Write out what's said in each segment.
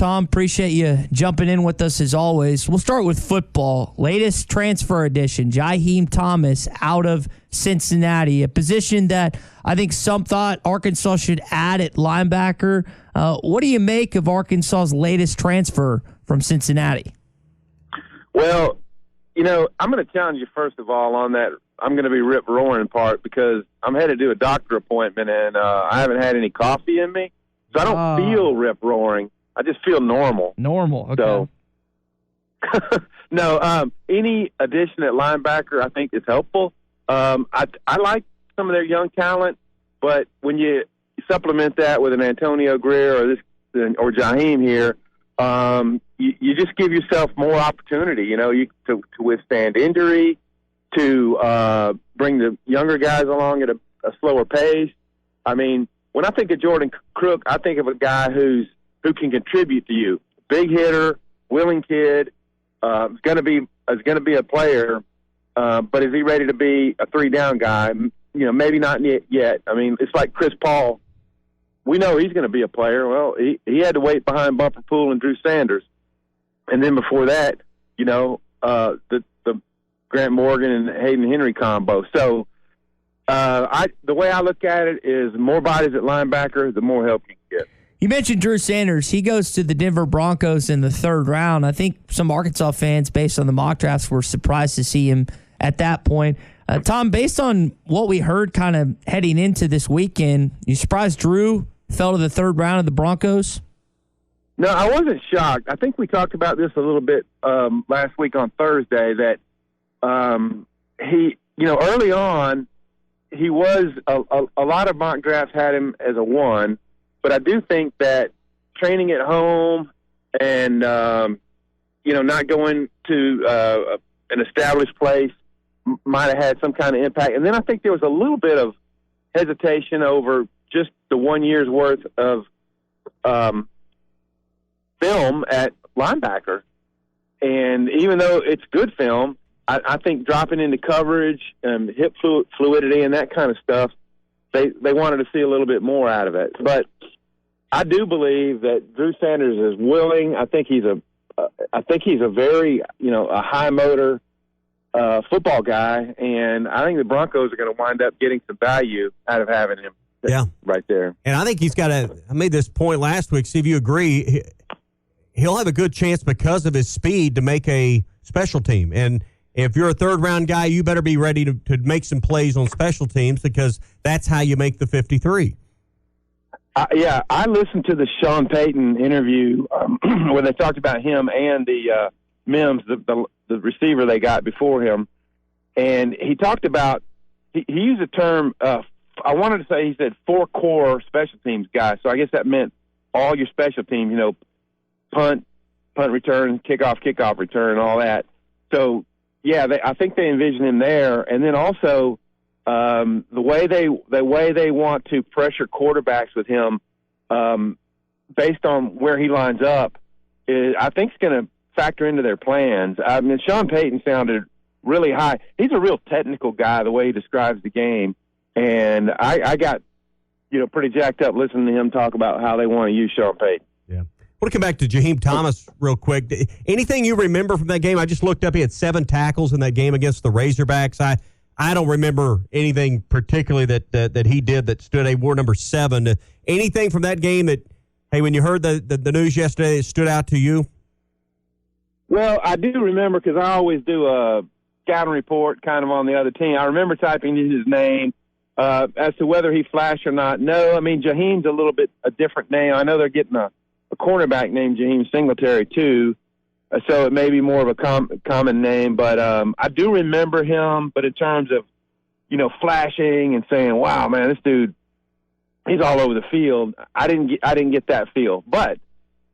Tom. Appreciate you jumping in with us as always. We'll start with football. Latest transfer addition, Jaheim Thomas out of Cincinnati, a position that I think some thought Arkansas should add at linebacker. What do you make of Arkansas's latest transfer from Cincinnati? Well, I'm going to challenge you first of all on that. I'm going to be rip-roaring part because I'm headed to a doctor appointment and I haven't had any coffee in me. So I don't feel rip-roaring. I just feel normal. Normal, okay. So, no, any addition at linebacker I think is helpful. I like some of their young talent, but when you supplement that with an Antonio Greer or Jaheim here, you just give yourself more opportunity, to withstand injury, to bring the younger guys along at a slower pace. I mean, when I think of Jordan Crook, I think of a guy who can contribute to you. Big hitter, willing kid, is going to be a player, but is he ready to be a 3-down guy? Maybe not yet. I mean, it's like Chris Paul. We know he's going to be a player. Well, he had to wait behind Bumper Poole and Drew Sanders, and then before that, the Grant Morgan and Hayden Henry combo. So the way I look at it is more bodies at linebacker, the more help you can get. You mentioned Drew Sanders. He goes to the Denver Broncos in the 3rd round. I think some Arkansas fans, based on the mock drafts, were surprised to see him at that point. Tom, based on what we heard kind of heading into this weekend, you surprised Drew fell to the 3rd round of the Broncos? No, I wasn't shocked. I think we talked about this a little bit last week on Thursday that he, early on, he was a lot of mock drafts had him as a 1, but I do think that training at home and, not going to an established place might have had some kind of impact. And then I think there was a little bit of hesitation over just the 1 year's worth of film at linebacker. And even though it's good film, I think dropping into coverage and hip fluidity and that kind of stuff, they wanted to see a little bit more out of it. But I do believe that Drew Sanders is willing. I think he's a very, a high motor football guy, and I think the Broncos are going to wind up getting some value out of having him. Yeah, right there. And I think he's got I made this point last week. See if you agree. He'll have a good chance because of his speed to make a special team. And if you're a 3rd-round guy, you better be ready to make some plays on special teams because that's how you make the 53. I listened to the Sean Payton interview where they talked about him and the Mims, the receiver they got before him. And he talked about he used a term, I wanted to say he said 4 core special teams guys. So I guess that meant all your special teams, punt return, kickoff return, all that. So, yeah, I think they envision him there. And then also the way they want to pressure quarterbacks with him based on where he lines up is I think it's going to factor into their plans. I mean, Sean Payton sounded really high. He's a real technical guy, the way he describes the game. And I got, pretty jacked up listening to him talk about how they want to use Sean Payton. Yeah. I want to come back to Jaheim Thomas real quick. Anything you remember from that game? I just looked up. He had 7 tackles in that game against the Razorbacks. I don't remember anything particularly that he did that stood out. He wore number 7. Anything from that game that, hey, when you heard the news yesterday, it stood out to you? Well, I do remember because I always do a scouting report kind of on the other team. I remember typing in his name. As to whether he flashed or not, no. I mean, Jaheim's a little bit a different name. I know they're getting a cornerback named Jaheim Singletary, too, so it may be more of a common name. But I do remember him, but in terms of, flashing and saying, wow, man, this dude, he's all over the field, I didn't get that feel. But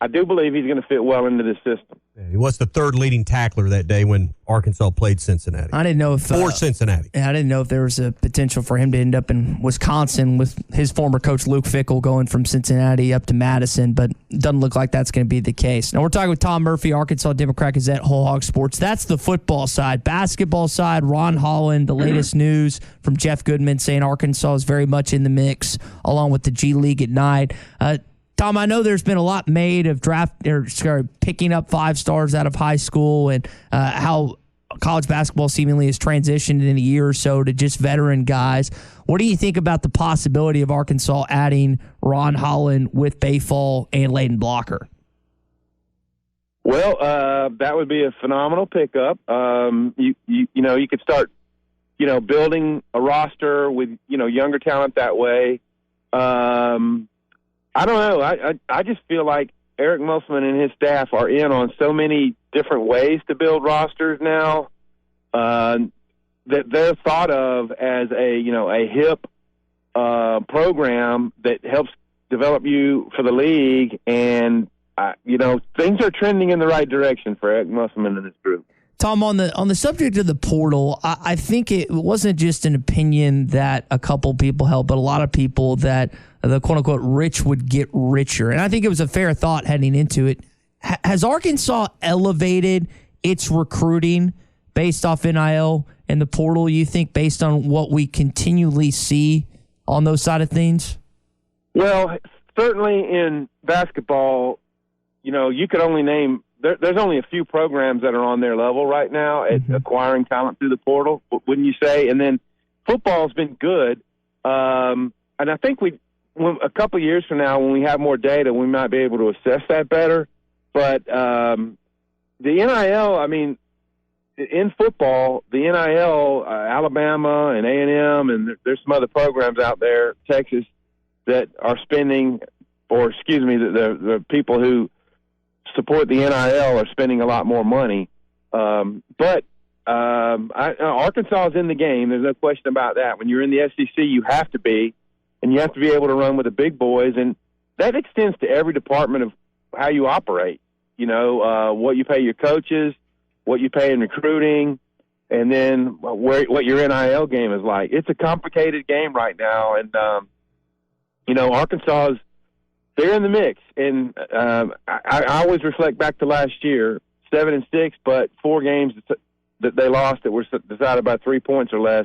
I do believe he's going to fit well into this system. Yeah, he was the 3rd leading tackler that day when Arkansas played Cincinnati. I didn't know if for Cincinnati. I didn't know if there was a potential for him to end up in Wisconsin with his former coach Luke Fickell going from Cincinnati up to Madison, but it doesn't look like that's going to be the case. Now we're talking with Tom Murphy, Arkansas Democrat-Gazette, Whole Hog Sports. That's the football side. Basketball side, Ron Holland, the latest news from Jeff Goodman saying Arkansas is very much in the mix, along with the G League at night. Tom, I know there's been a lot made of picking up 5 stars out of high school and how college basketball seemingly has transitioned in a year or so to just veteran guys. What do you think about the possibility of Arkansas adding Ron Holland with Bayfall and Layden Blocker? Well, that would be a phenomenal pickup. You could start, building a roster with, younger talent that way. I don't know. I just feel like Eric Musselman and his staff are in on so many different ways to build rosters now that they're thought of as a hip program that helps develop you for the league. And, things are trending in the right direction for Eric Musselman and his group. Tom, on the subject of the portal, I think it wasn't just an opinion that a couple people held, but a lot of people that the quote-unquote rich would get richer. And I think it was a fair thought heading into it. Has Arkansas elevated its recruiting based off NIL and the portal, you think, based on what we continually see on those side of things? Well, certainly in basketball, you could only name there's only a few programs that are on their level right now at acquiring talent through the portal, wouldn't you say? And then football's been good. And I think a couple of years from now, when we have more data, we might be able to assess that better. But the NIL, in football, the NIL, Alabama and A&M, and there's some other programs out there, Texas, that are spending, the people who support the NIL are spending a lot more money. But Arkansas is in the game. There's no question about that. When you're in the SEC, you have to be, and you have to be able to run with the big boys. And that extends to every department of how you operate. What you pay your coaches, what you pay in recruiting, and then what your NIL game is like. It's a complicated game right now. And, Arkansas they're in the mix, and I always reflect back to last year, 7-6, but 4 games that they lost that were decided by 3 points or less.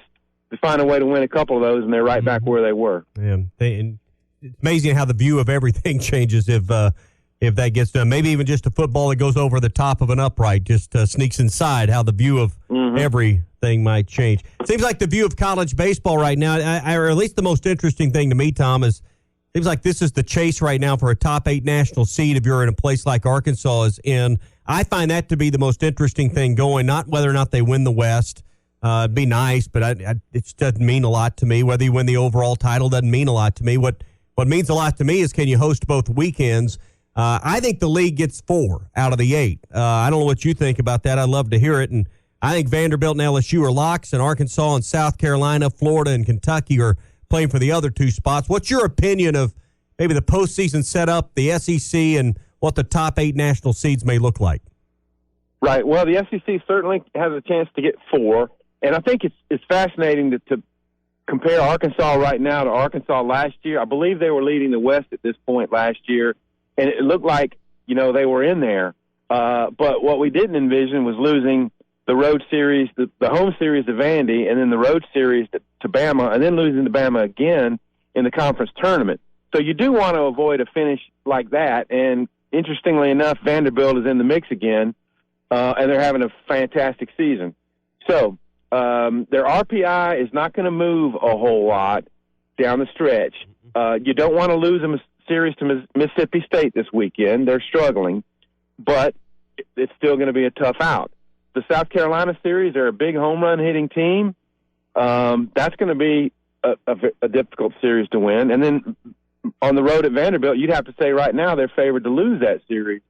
They find a way to win a couple of those, and they're right back where they were. Yeah, and it's amazing how the view of everything changes if that gets done. Maybe even just a football that goes over the top of an upright just sneaks inside. How the view of everything might change. It seems like the view of college baseball right now, or at least the most interesting thing to me, Tom, is. Seems like this is the chase right now for a top 8 national seed if you're in a place like Arkansas is in. I find that to be the most interesting thing going, not whether or not they win the West. It'd be nice, but it just doesn't mean a lot to me. Whether you win the overall title doesn't mean a lot to me. What means a lot to me is can you host both weekends? I think the league gets 4 out of the 8. I don't know what you think about that. I'd love to hear it. And I think Vanderbilt and LSU are locks, and Arkansas and South Carolina, Florida, and Kentucky are playing for the other 2 spots. What's your opinion of maybe the postseason setup, the SEC, and what the top 8 national seeds may look like? Right. Well, the SEC certainly has a chance to get 4, and I think it's fascinating to compare Arkansas right now to Arkansas last year. I believe they were leading the West at this point last year, and it looked like they were in there. But what we didn't envision was losing the road series, the home series to Vandy, and then the road series to Bama, and then losing to Bama again in the conference tournament. So you do want to avoid a finish like that. And interestingly enough, Vanderbilt is in the mix again, and they're having a fantastic season. So their RPI is not going to move a whole lot down the stretch. You don't want to lose a series to Mississippi State this weekend. They're struggling, but it's still going to be a tough out. The South Carolina series, they're a big home run hitting team. That's going to be a difficult series to win. And then on the road at Vanderbilt, you'd have to say right now they're favored to lose that series.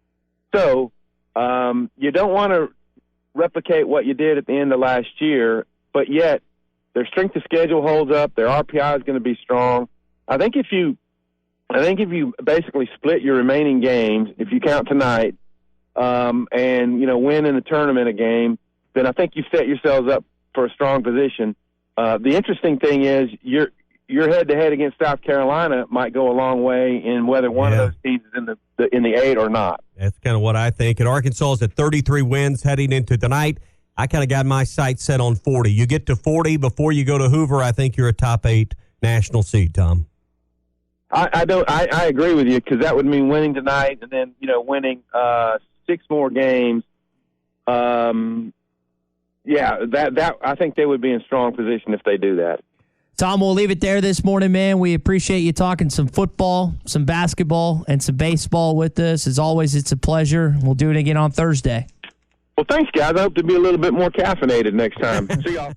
So you don't want to replicate what you did at the end of last year, but yet their strength of schedule holds up. Their RPI is going to be strong. I think if you basically split your remaining games, if you count tonight, and win in the tournament a game, then I think you set yourselves up for a strong position. The interesting thing is your head-to-head against South Carolina might go a long way in whether one of those teams is in the 8 or not. That's kind of what I think. And Arkansas is at 33 wins heading into tonight. I kind of got my sights set on 40. You get to 40 before you go to Hoover, I think you're a top 8 national seed, Tom. I agree with you, because that would mean winning tonight and then, winning 6 more games. I think they would be in strong position if they do that. Tom, we'll leave it there this morning, man. We appreciate you talking some football, some basketball, and some baseball with us. As always, it's a pleasure. We'll do it again on Thursday. Well, thanks, guys. I hope to be a little bit more caffeinated next time. See y'all.